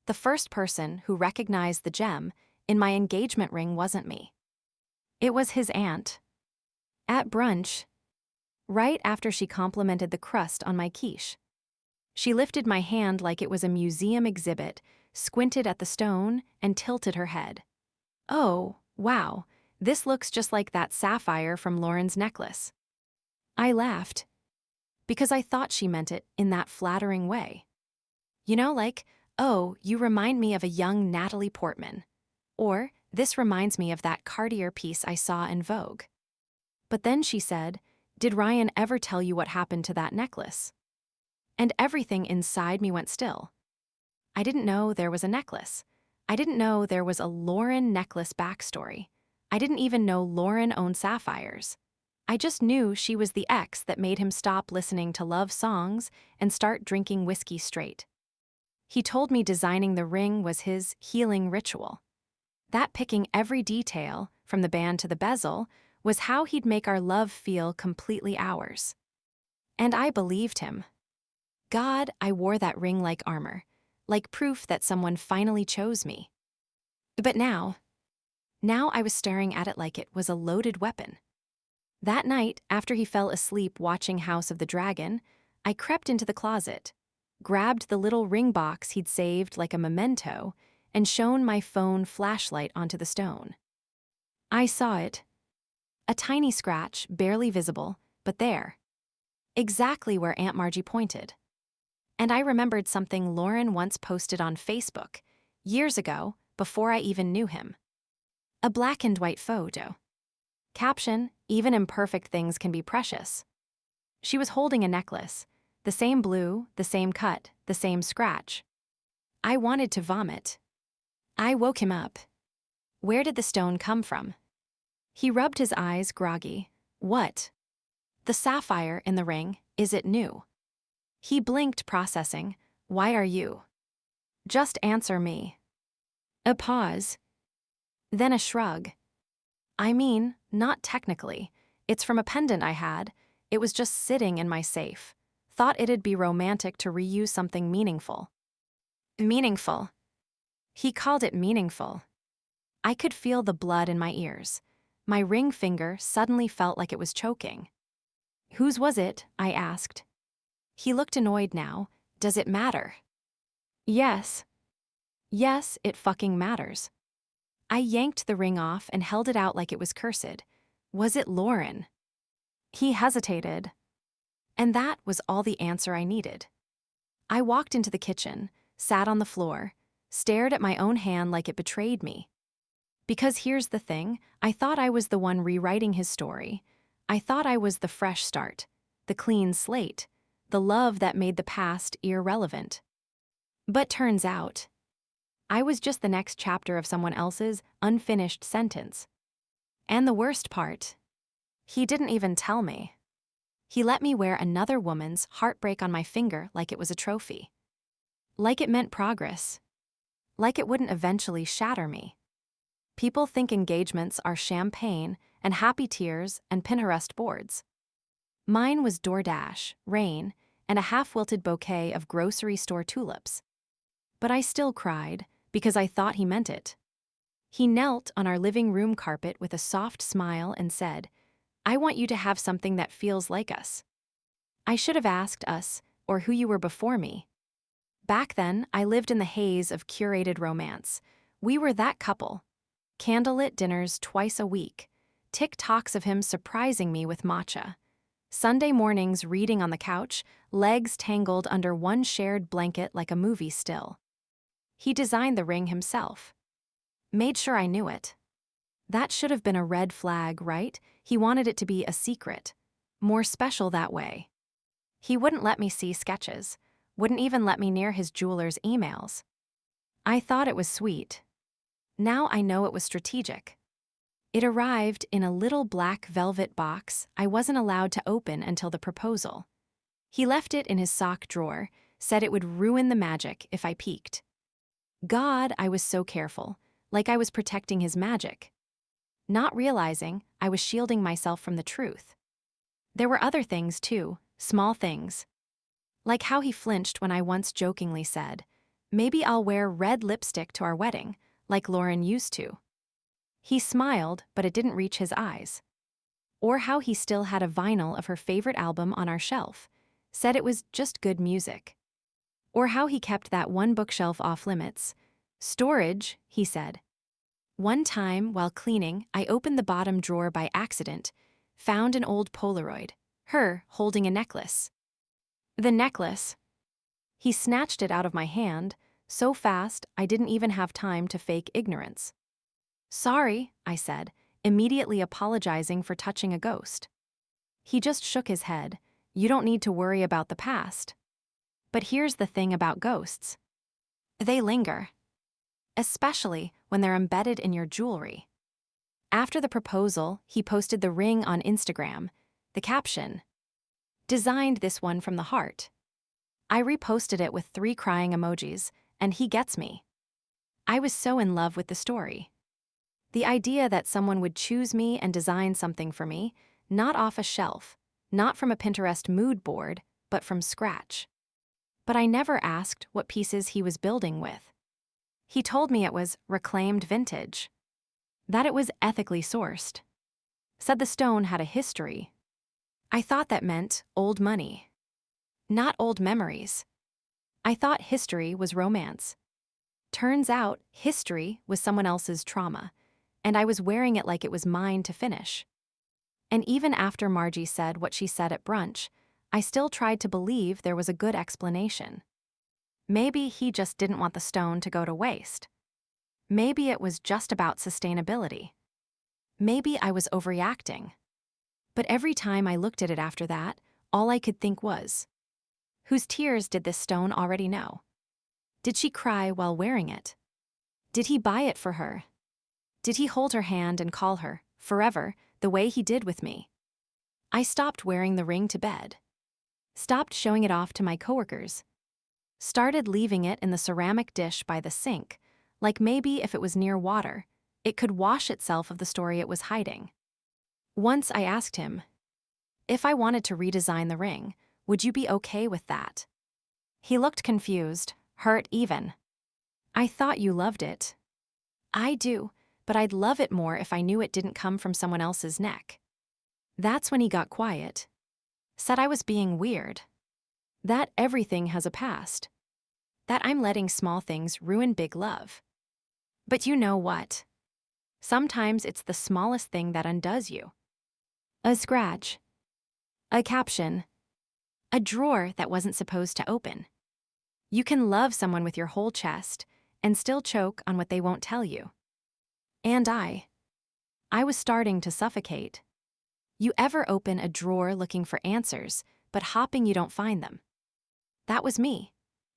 The first person who recognized the gem in my engagement ring wasn't me. It was his aunt. At brunch, right after she complimented the crust on my quiche. She lifted my hand like it was a museum exhibit, squinted at the stone, and tilted her head. "Oh, wow, this looks just like that sapphire from Lauren's necklace." I laughed, because I thought she meant it in that flattering way. You know, like, "Oh, you remind me of a young Natalie Portman." Or, "This reminds me of that Cartier piece I saw in Vogue." But then she said, "Did Ryan ever tell you what happened to that necklace?" And everything inside me went still. I didn't know there was a necklace. I didn't know there was a Lauren necklace backstory. I didn't even know Lauren owned sapphires. I just knew she was the ex that made him stop listening to love songs and start drinking whiskey straight. He told me designing the ring was his healing ritual. That picking every detail, from the band to the bezel, was how he'd make our love feel completely ours. And I believed him. God, I wore that ring like armor, like proof that someone finally chose me. But now I was staring at it like it was a loaded weapon. That night, after he fell asleep watching House of the Dragon, I crept into the closet, grabbed the little ring box he'd saved like a memento, and shone my phone flashlight onto the stone. I saw it. A tiny scratch, barely visible, but there. Exactly where Aunt Margie pointed. And I remembered something Lauren once posted on Facebook, years ago, before I even knew him. A black and white photo. Caption, "Even imperfect things can be precious." She was holding a necklace, the same blue, the same cut, the same scratch. I wanted to vomit. I woke him up. Where did the stone come from? He rubbed his eyes, groggy. What? The sapphire in the ring, is it new? He blinked, processing. Why are you? Just answer me. A pause. Then a shrug. I mean, not technically. It's from a pendant I had. It was just sitting in my safe. Thought it'd be romantic to reuse something meaningful. Meaningful. He called it meaningful. I could feel the blood in my ears. My ring finger suddenly felt like it was choking. Whose was it? I asked. He looked annoyed now. Does it matter? Yes. Yes, it fucking matters. I yanked the ring off and held it out like it was cursed. Was it Lauren? He hesitated. And that was all the answer I needed. I walked into the kitchen, sat on the floor, stared at my own hand like it betrayed me. Because here's the thing, I thought I was the one rewriting his story. I thought I was the fresh start, the clean slate, the love that made the past irrelevant. But turns out, I was just the next chapter of someone else's unfinished sentence. And the worst part, he didn't even tell me. He let me wear another woman's heartbreak on my finger like it was a trophy. Like it meant progress. Like it wouldn't eventually shatter me. People think engagements are champagne and happy tears and Pinterest boards. Mine was DoorDash, rain, and a half-wilted bouquet of grocery store tulips. But I still cried, because I thought he meant it. He knelt on our living room carpet with a soft smile and said, "I want you to have something that feels like us." I should have asked us, or who you were before me. Back then, I lived in the haze of curated romance. We were that couple. Candlelit dinners twice a week, TikToks of him surprising me with matcha. Sunday mornings reading on the couch, legs tangled under one shared blanket like a movie still. He designed the ring himself. Made sure I knew it. That should have been a red flag, right? He wanted it to be a secret. More special that way. He wouldn't let me see sketches, wouldn't even let me near his jeweler's emails. I thought it was sweet. Now I know it was strategic. It arrived in a little black velvet box I wasn't allowed to open until the proposal. He left it in his sock drawer, said it would ruin the magic if I peeked. God, I was so careful, like I was protecting his magic. Not realizing I was shielding myself from the truth. There were other things too, small things. Like how he flinched when I once jokingly said, Maybe I'll wear red lipstick to our wedding, like Lauren used to. He smiled, but it didn't reach his eyes. Or how he still had a vinyl of her favorite album on our shelf, said it was just good music. Or how he kept that one bookshelf off limits. Storage, he said. One time, while cleaning, I opened the bottom drawer by accident, found an old Polaroid, her holding a necklace. The necklace. He snatched it out of my hand, so fast I didn't even have time to fake ignorance. Sorry, I said, immediately apologizing for touching a ghost. He just shook his head. You don't need to worry about the past. But here's the thing about ghosts. They linger. Especially when they're embedded in your jewelry. After the proposal, he posted the ring on Instagram. The caption, "Designed this one from the heart." I reposted it with 3 crying emojis, and he gets me. I was so in love with the story. The idea that someone would choose me and design something for me, not off a shelf, not from a Pinterest mood board, but from scratch. But I never asked what pieces he was building with. He told me it was reclaimed vintage, that it was ethically sourced. Said the stone had a history. I thought that meant old money, not old memories. I thought history was romance. Turns out history was someone else's trauma, and I was wearing it like it was mine to finish. And even after Margie said what she said at brunch, I still tried to believe there was a good explanation. Maybe he just didn't want the stone to go to waste. Maybe it was just about sustainability. Maybe I was overreacting. But every time I looked at it after that, all I could think was, whose tears did this stone already know? Did she cry while wearing it? Did he buy it for her? Did he hold her hand and call her, forever, the way he did with me? I stopped wearing the ring to bed. Stopped showing it off to my coworkers. Started leaving it in the ceramic dish by the sink, like maybe if it was near water, it could wash itself of the story it was hiding. Once I asked him, if I wanted to redesign the ring, would you be okay with that? He looked confused, hurt even. I thought you loved it. I do, but I'd love it more if I knew it didn't come from someone else's neck. That's when he got quiet. Said I was being weird. That everything has a past. That I'm letting small things ruin big love. But you know what? Sometimes it's the smallest thing that undoes you. A scratch. A caption. A drawer that wasn't supposed to open. You can love someone with your whole chest and still choke on what they won't tell you. And I was starting to suffocate. You ever open a drawer looking for answers, but hoping you don't find them? That was me,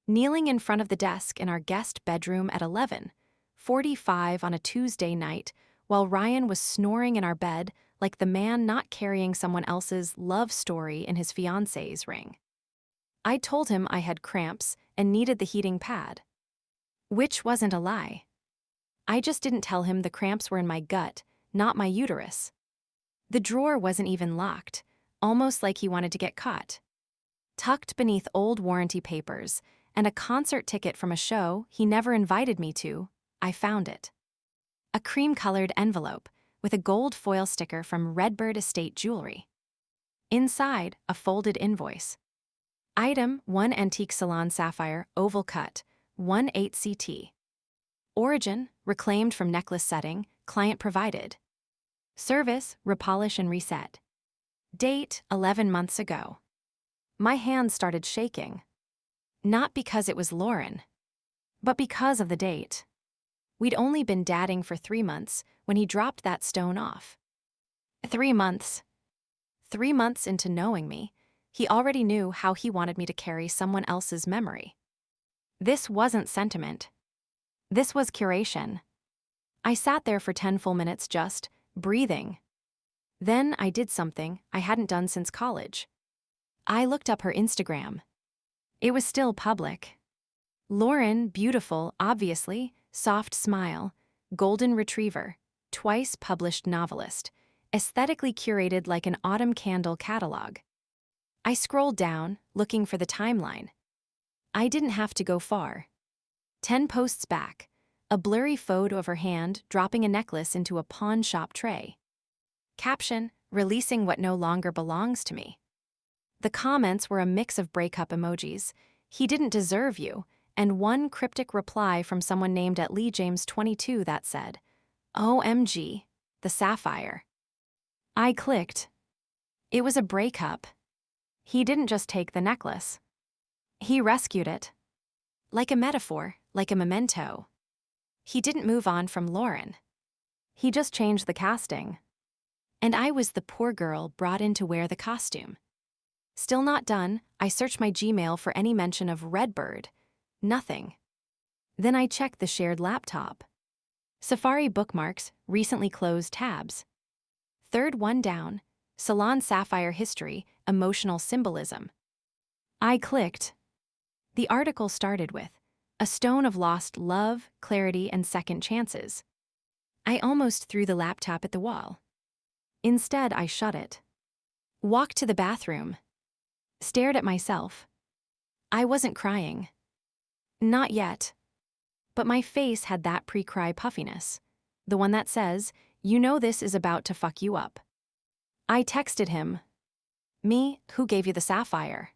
kneeling in front of the desk in our guest bedroom at 11:45 on a Tuesday night while Ryan was snoring in our bed like the man not carrying someone else's love story in his fiancé's ring. I told him I had cramps and needed the heating pad. Which wasn't a lie. I just didn't tell him the cramps were in my gut, not my uterus. The drawer wasn't even locked, almost like he wanted to get caught. Tucked beneath old warranty papers and a concert ticket from a show he never invited me to, I found it. A cream-colored envelope with a gold foil sticker from Redbird Estate Jewelry. Inside, a folded invoice. Item 1 Antique Salon Sapphire, Oval Cut, 1/8 CT. Origin, reclaimed from necklace setting, client provided. Service, repolish and reset. Date, 11 months ago. My hands started shaking. Not because it was Lauren, but because of the date. We'd only been dating for 3 months when he dropped that stone off. 3 months. 3 months into knowing me, he already knew how he wanted me to carry someone else's memory. This wasn't sentiment. This was curation. I sat there for 10 full minutes just breathing. Then I did something I hadn't done since college. I looked up her Instagram. It was still public. Lauren, beautiful, obviously, soft smile, golden retriever, twice published novelist, aesthetically curated like an autumn candle catalog. I scrolled down, looking for the timeline. I didn't have to go far. 10 posts back, a blurry photo of her hand dropping a necklace into a pawn shop tray. Caption, releasing what no longer belongs to me. The comments were a mix of breakup emojis, he didn't deserve you, and one cryptic reply from someone named at Lee James 22 that said, OMG, the sapphire. I clicked. It was a breakup. He didn't just take the necklace. He rescued it. Like a metaphor, like a memento. He didn't move on from Lauren. He just changed the casting. And I was the poor girl brought in to wear the costume. Still not done, I searched my Gmail for any mention of Redbird. Nothing. Then I checked the shared laptop. Safari bookmarks, recently closed tabs. Third one down, Salon Sapphire History, Emotional Symbolism. I clicked. The article started with, a stone of lost love, clarity, and second chances. I almost threw the laptop at the wall. Instead, I shut it. Walked to the bathroom. Stared at myself. I wasn't crying. Not yet. But my face had that pre-cry puffiness. The one that says, you know this is about to fuck you up. I texted him. Me, who gave you the sapphire?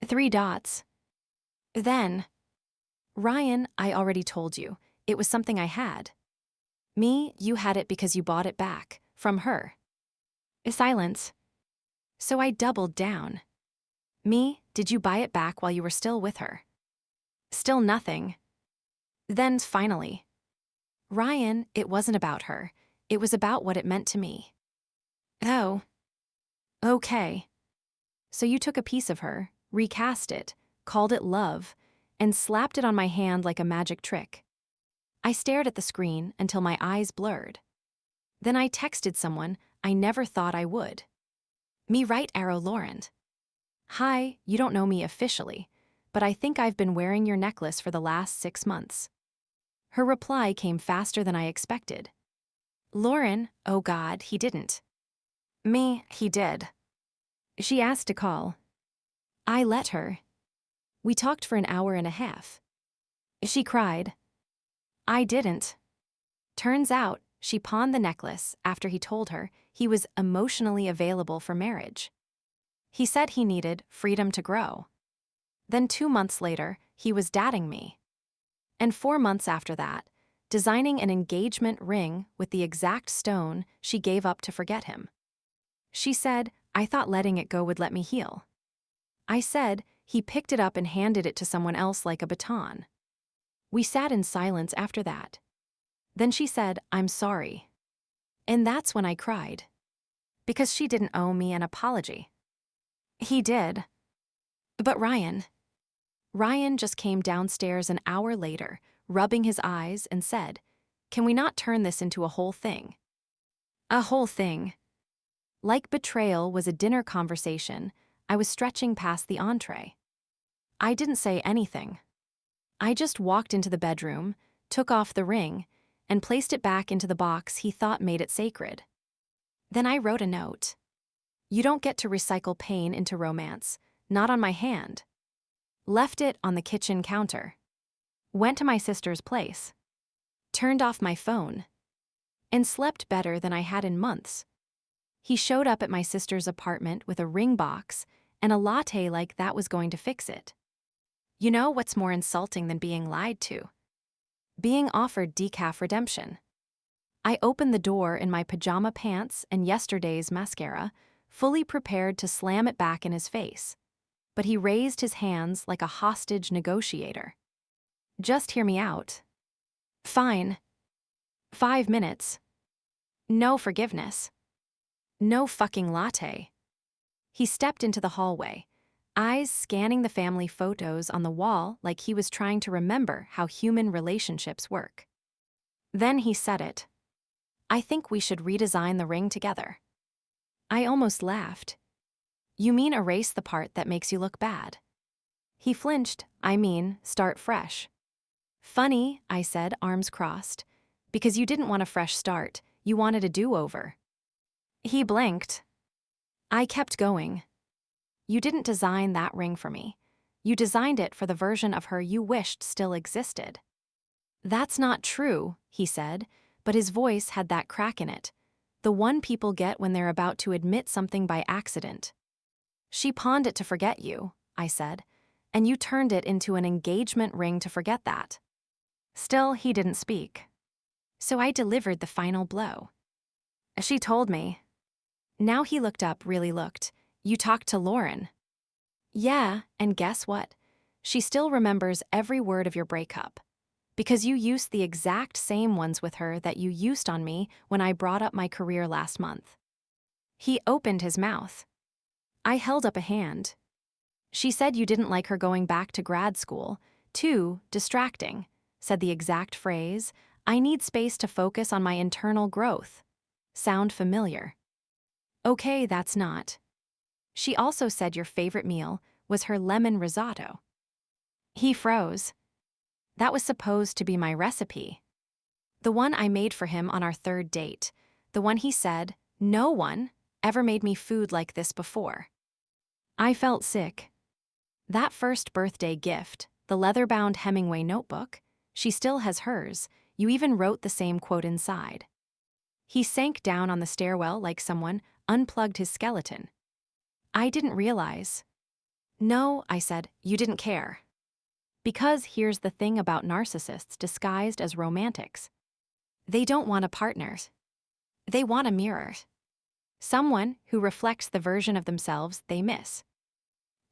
3 dots. Then. Ryan, I already told you. It was something I had. Me, you had it because you bought it back. From her. Silence. So I doubled down. Me, did you buy it back while you were still with her? Still nothing. Then finally. Ryan, it wasn't about her. It was about what it meant to me. Oh. Okay. So you took a piece of her, recast it, called it love, and slapped it on my hand like a magic trick. I stared at the screen until my eyes blurred. Then I texted someone I never thought I would. Me right arrow Lauren. Hi, you don't know me officially, but I think I've been wearing your necklace for the last 6 months. Her reply came faster than I expected. Lauren, oh God, he didn't. Me, he did. She asked to call. I let her. We talked for an hour and a half. She cried. I didn't. Turns out, she pawned the necklace after he told her he was emotionally available for marriage. He said he needed freedom to grow. Then 2 months later, he was dating me. And 4 months after that, designing an engagement ring with the exact stone she gave up to forget him. She said, I thought letting it go would let me heal. I said, he picked it up and handed it to someone else like a baton. We sat in silence after that. Then she said, I'm sorry. And that's when I cried. Because she didn't owe me an apology. He did. But Ryan just came downstairs an hour later, rubbing his eyes, and said, can we not turn this into a whole thing? A whole thing. Like Betrayal was a dinner conversation, I was stretching past the entree. I didn't say anything. I just walked into the bedroom, took off the ring, and placed it back into the box he thought made it sacred. Then I wrote a note. You don't get to recycle pain into romance, not on my hand. Left it on the kitchen counter. Went to my sister's place. Turned off my phone. And slept better than I had in months. He showed up at my sister's apartment with a ring box and a latte like that was going to fix it. You know what's more insulting than being lied to? Being offered decaf redemption. I opened the door in my pajama pants and yesterday's mascara, fully prepared to slam it back in his face. But he raised his hands like a hostage negotiator. Just hear me out. Fine. 5 minutes. No forgiveness. No fucking latte. He stepped into the hallway, eyes scanning the family photos on the wall like he was trying to remember how human relationships work. Then he said it. I think we should redesign the ring together. I almost laughed. You mean erase the part that makes you look bad? He flinched. I mean, start fresh. Funny, I said, arms crossed. Because you didn't want a fresh start, you wanted a do-over. He blinked. I kept going. You didn't design that ring for me. You designed it for the version of her you wished still existed. That's not true, he said, but his voice had that crack in it, the one people get when they're about to admit something by accident. She pawned it to forget you, I said, and you turned it into an engagement ring to forget that. Still, he didn't speak. So I delivered the final blow. She told me. Now he looked up, really looked. You talked to Lauren. Yeah, and guess what? She still remembers every word of your breakup. Because you used the exact same ones with her that you used on me when I brought up my career last month. He opened his mouth. I held up a hand. She said you didn't like her going back to grad school. Too distracting, said the exact phrase. I need space to focus on my internal growth. Sound familiar? Okay, that's not. She also said your favorite meal was her lemon risotto. He froze. That was supposed to be my recipe. The one I made for him on our third date. The one he said, no one ever made me food like this before. I felt sick. That first birthday gift, the leather-bound Hemingway notebook, she still has hers. You even wrote the same quote inside. He sank down on the stairwell like someone unplugged his skeleton. I didn't realize. No, I said, you didn't care. Because here's the thing about narcissists disguised as romantics. They don't want a partner. They want a mirror. Someone who reflects the version of themselves they miss.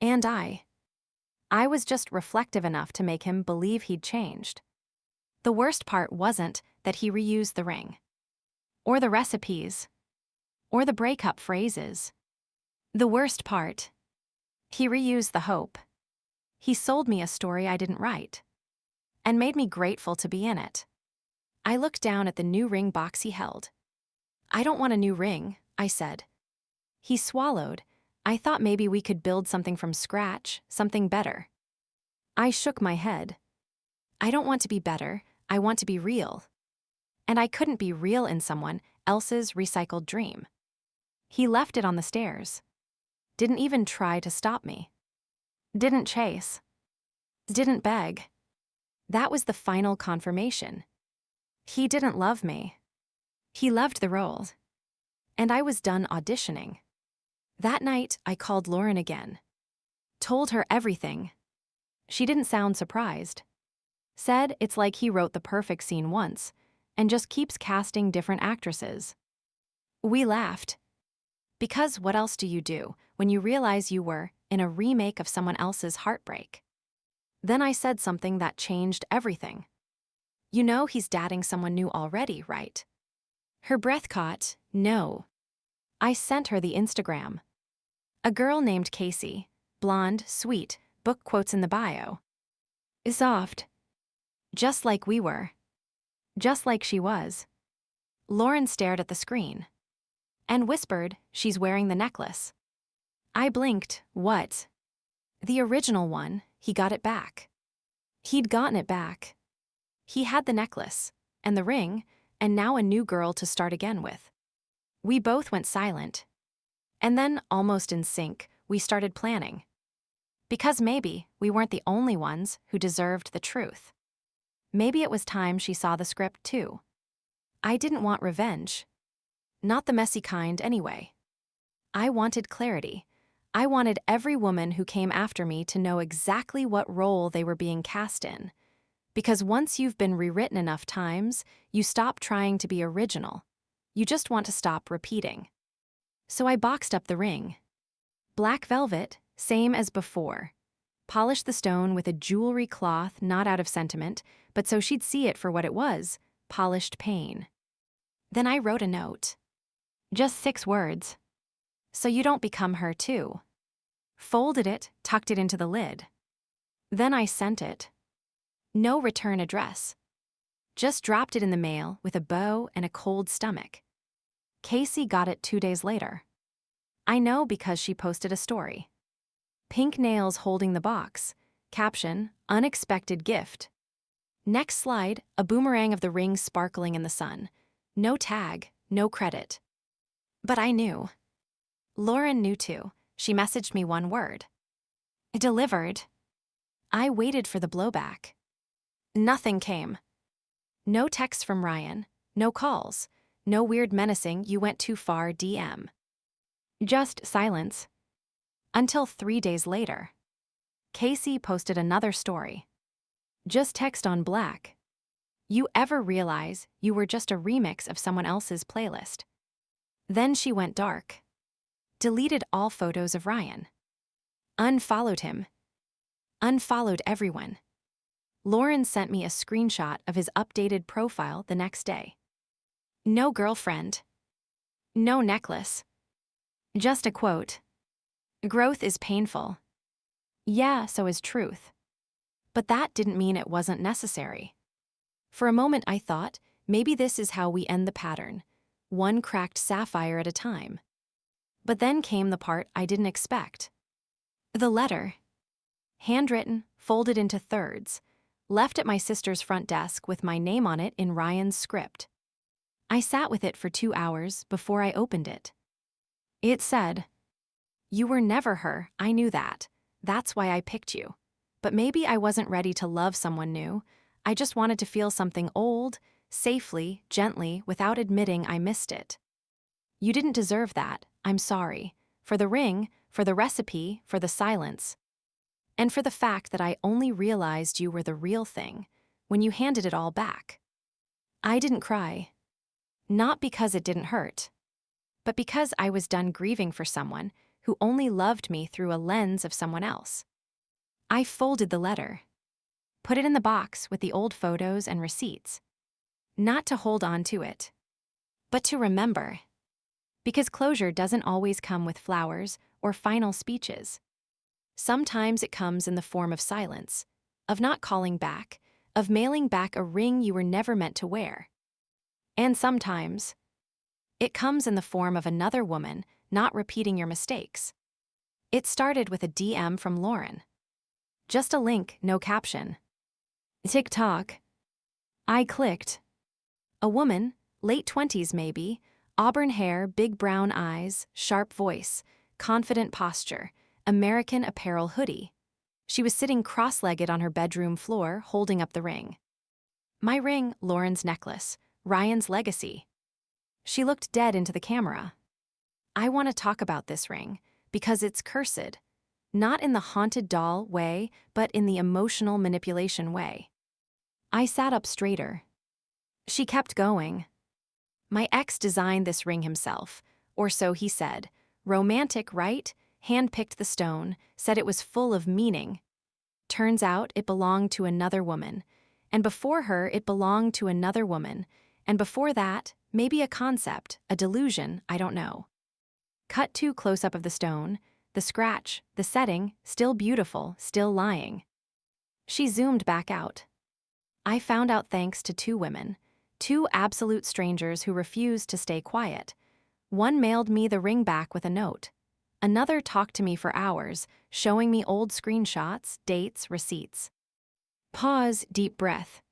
And I was just reflective enough to make him believe he'd changed. The worst part wasn't that he reused the ring, or the recipes, or the breakup phrases. The worst part, he reused the hope. He sold me a story I didn't write, and made me grateful to be in it. I looked down at the new ring box he held. I don't want a new ring, I said. He swallowed. I thought maybe we could build something from scratch, something better. I shook my head. I don't want to be better, I want to be real. And I couldn't be real in someone else's recycled dream. He left it on the stairs. Didn't even try to stop me. Didn't chase. Didn't beg. That was the final confirmation. He didn't love me. He loved the role. And I was done auditioning. That night, I called Lauren again. Told her everything. She didn't sound surprised. Said it's like he wrote the perfect scene once, and just keeps casting different actresses. We laughed. Because what else do you do when you realize you were in a remake of someone else's heartbreak? Then I said something that changed everything. You know he's dating someone new already, right? Her breath caught, no. I sent her the Instagram. A girl named Casey, blonde, sweet, book quotes in the bio. Soft. Just like we were. Just like she was. Lauren stared at the screen. And whispered, she's wearing the necklace. I blinked, what? The original one, he got it back. He'd gotten it back. He had the necklace, and the ring, and now a new girl to start again with. We both went silent. And then, almost in sync, we started planning. Because maybe we weren't the only ones who deserved the truth. Maybe it was time she saw the script too. I didn't want revenge. Not the messy kind anyway. I wanted clarity. I wanted every woman who came after me to know exactly what role they were being cast in. Because once you've been rewritten enough times, you stop trying to be original. You just want to stop repeating. So I boxed up the ring. Black velvet, same as before. Polished the stone with a jewelry cloth not out of sentiment, but so she'd see it for what it was, polished pain. Then I wrote a note. Just 6 words. So you don't become her too. Folded it, tucked it into the lid. Then I sent it. No return address. Just dropped it in the mail with a bow and a cold stomach. Casey got it 2 days later. I know because she posted a story. Pink nails holding the box. Caption, unexpected gift. Next slide, a boomerang of the ring sparkling in the sun. No tag, no credit. But I knew. Lauren knew too. She messaged me one word. Delivered. I waited for the blowback. Nothing came. No texts from Ryan, no calls, no weird menacing "you went too far" DM. Just silence. Until 3 days later. Casey posted another story. Just text on black. You ever realize you were just a remix of someone else's playlist? Then she went dark. Deleted all photos of Ryan. Unfollowed him. Unfollowed everyone. Lauren sent me a screenshot of his updated profile the next day. No girlfriend. No necklace. Just a quote. Growth is painful. Yeah, so is truth. But that didn't mean it wasn't necessary. For a moment I thought, maybe this is how we end the pattern, one cracked sapphire at a time. But then came the part I didn't expect. The letter. Handwritten, folded into thirds, left at my sister's front desk with my name on it in Ryan's script. I sat with it for 2 hours before I opened it. It said, "You were never her, I knew that. That's why I picked you. But maybe I wasn't ready to love someone new. I just wanted to feel something old, safely, gently, without admitting I missed it. You didn't deserve that, I'm sorry. For the ring, for the recipe, for the silence. And for the fact that I only realized you were the real thing when you handed it all back." I didn't cry. Not because it didn't hurt, but because I was done grieving for someone who only loved me through a lens of someone else. I folded the letter. Put it in the box with the old photos and receipts. Not to hold on to it, but to remember. Because closure doesn't always come with flowers or final speeches. Sometimes it comes in the form of silence, of not calling back, of mailing back a ring you were never meant to wear. And sometimes it comes in the form of another woman not repeating your mistakes. It started with a DM from Lauren. Just a link, no caption. TikTok. I clicked. A woman, late 20s maybe, auburn hair, big brown eyes, sharp voice, confident posture, American Apparel hoodie. She was sitting cross-legged on her bedroom floor, holding up the ring. My ring, Lauren's necklace, Ryan's legacy. She looked dead into the camera. I want to talk about this ring, because it's cursed. Not in the haunted doll way, but in the emotional manipulation way. I sat up straighter. She kept going. My ex designed this ring himself, or so he said. Romantic, right? Handpicked the stone, said it was full of meaning. Turns out it belonged to another woman, and before her it belonged to another woman, and before that, maybe a concept, a delusion, I don't know. Cut to close-up of the stone, the scratch, the setting, still beautiful, still lying. She zoomed back out. I found out thanks to 2 women, 2 absolute strangers who refused to stay quiet. One mailed me the ring back with a note. Another talked to me for hours, showing me old screenshots, dates, receipts. Pause, deep breath.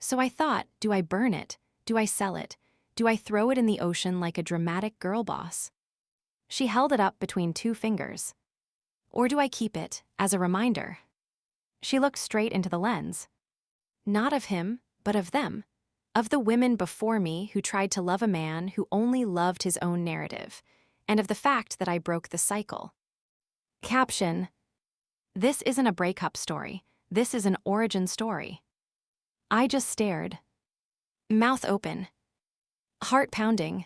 So I thought, do I burn it? Do I sell it? Do I throw it in the ocean like a dramatic girl boss? She held it up between 2 fingers. Or do I keep it, as a reminder? She looked straight into the lens. Not of him, but of them. Of the women before me who tried to love a man who only loved his own narrative, and of the fact that I broke the cycle. Caption. This isn't a breakup story. This is an origin story. I just stared. Mouth open. Heart pounding.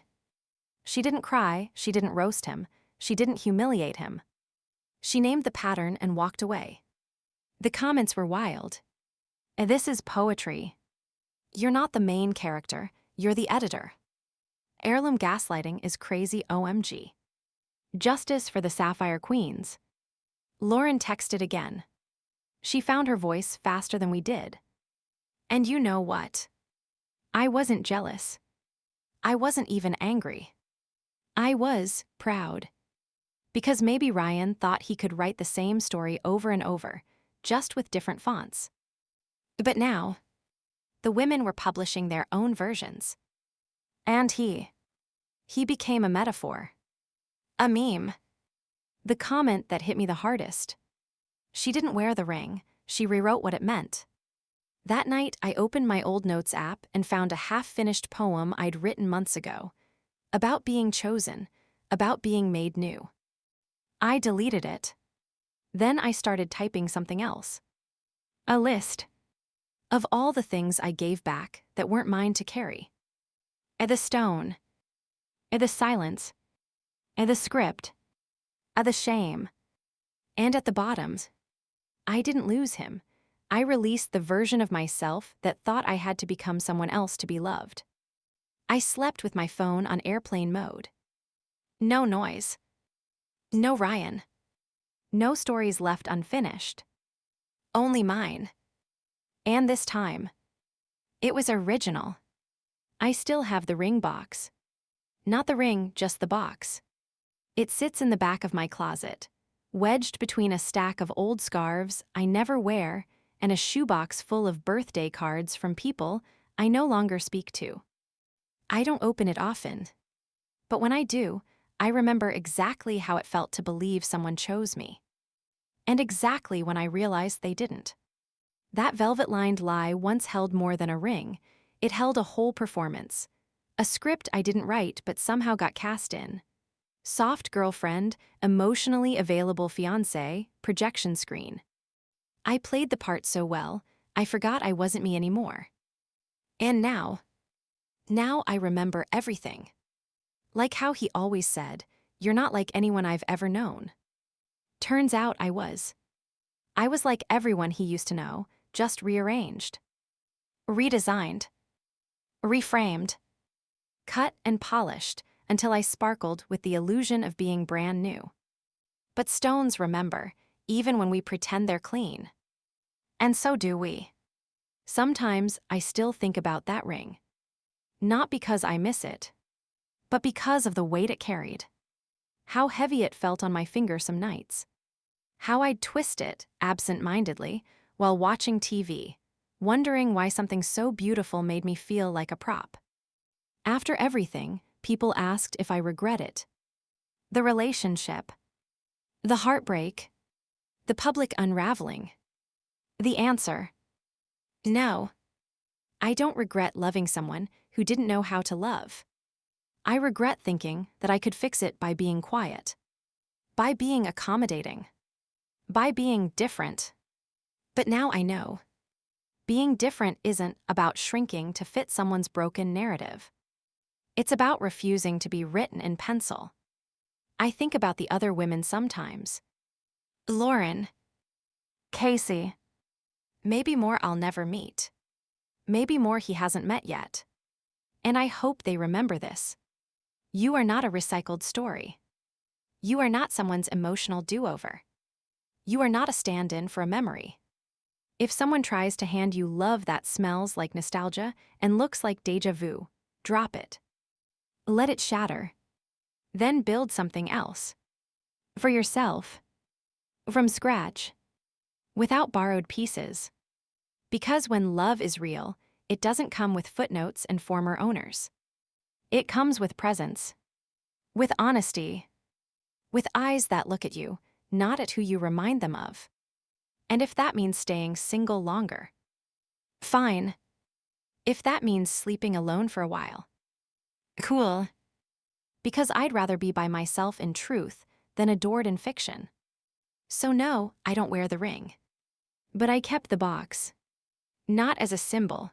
She didn't cry, she didn't roast him, she didn't humiliate him. She named the pattern and walked away. The comments were wild. This is poetry. You're not the main character, you're the editor. Heirloom gaslighting is crazy OMG. Justice for the Sapphire Queens. Lauren texted again. She found her voice faster than we did. And you know what? I wasn't jealous. I wasn't even angry. I was proud. Because maybe Ryan thought he could write the same story over and over, just with different fonts. But now, the women were publishing their own versions. And he became a metaphor. A meme. The comment that hit me the hardest. She didn't wear the ring, she rewrote what it meant. That night, I opened my old notes app and found a half-finished poem I'd written months ago, about being chosen, about being made new. I deleted it. Then I started typing something else. A list of all the things I gave back that weren't mine to carry. The stone, the silence, the script, the shame. And at the bottom, I didn't lose him. I released the version of myself that thought I had to become someone else to be loved. I slept with my phone on airplane mode. No noise. No Ryan. No stories left unfinished. Only mine. And this time, it was original. I still have the ring box. Not the ring, just the box. It sits in the back of my closet, wedged between a stack of old scarves I never wear and a shoebox full of birthday cards from people I no longer speak to. I don't open it often, but when I do, I remember exactly how it felt to believe someone chose me. And exactly when I realized they didn't. That velvet-lined lie once held more than a ring. It held a whole performance. A script I didn't write but somehow got cast in. Soft girlfriend, emotionally available fiancé, projection screen. I played the part so well, I forgot I wasn't me anymore. And now I remember everything. Like how he always said, "You're not like anyone I've ever known." Turns out I was. I was like everyone he used to know, just rearranged. Redesigned. Reframed. Cut and polished until I sparkled with the illusion of being brand new. But stones remember, even when we pretend they're clean. And so do we. Sometimes I still think about that ring. Not because I miss it, but because of the weight it carried. How heavy it felt on my finger some nights. How I'd twist it, absent-mindedly, while watching TV, wondering why something so beautiful made me feel like a prop. After everything, people asked if I regret it. The relationship. The heartbreak. The public unraveling. The answer: no. I don't regret loving someone who didn't know how to love. I regret thinking that I could fix it by being quiet. By being accommodating. By being different. But now I know. Being different isn't about shrinking to fit someone's broken narrative. It's about refusing to be written in pencil. I think about the other women sometimes. Lauren. Casey. Maybe more I'll never meet. Maybe more he hasn't met yet. And I hope they remember this. You are not a recycled story. You are not someone's emotional do-over. You are not a stand-in for a memory. If someone tries to hand you love that smells like nostalgia and looks like déjà vu, drop it. Let it shatter. Then build something else. For yourself. From scratch. Without borrowed pieces. Because when love is real, it doesn't come with footnotes and former owners. It comes with presence. With honesty. With eyes that look at you, not at who you remind them of. And if that means staying single longer, fine. If that means sleeping alone for a while, cool. Because I'd rather be by myself in truth than adored in fiction. So no, I don't wear the ring. But I kept the box. Not as a symbol.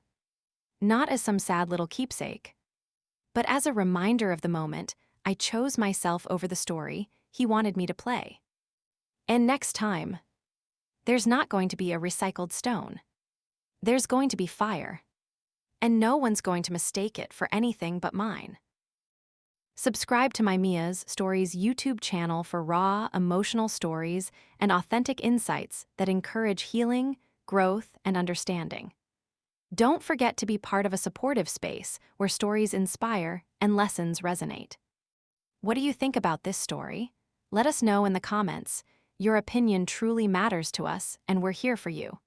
Not as some sad little keepsake. But as a reminder of the moment I chose myself over the story he wanted me to play. And next time, there's not going to be a recycled stone. There's going to be fire. And no one's going to mistake it for anything but mine. Subscribe to my Mia's Stories YouTube channel for raw, emotional stories and authentic insights that encourage healing, growth, and understanding. Don't forget to be part of a supportive space where stories inspire and lessons resonate. What do you think about this story? Let us know in the comments. Your opinion truly matters to us, and we're here for you.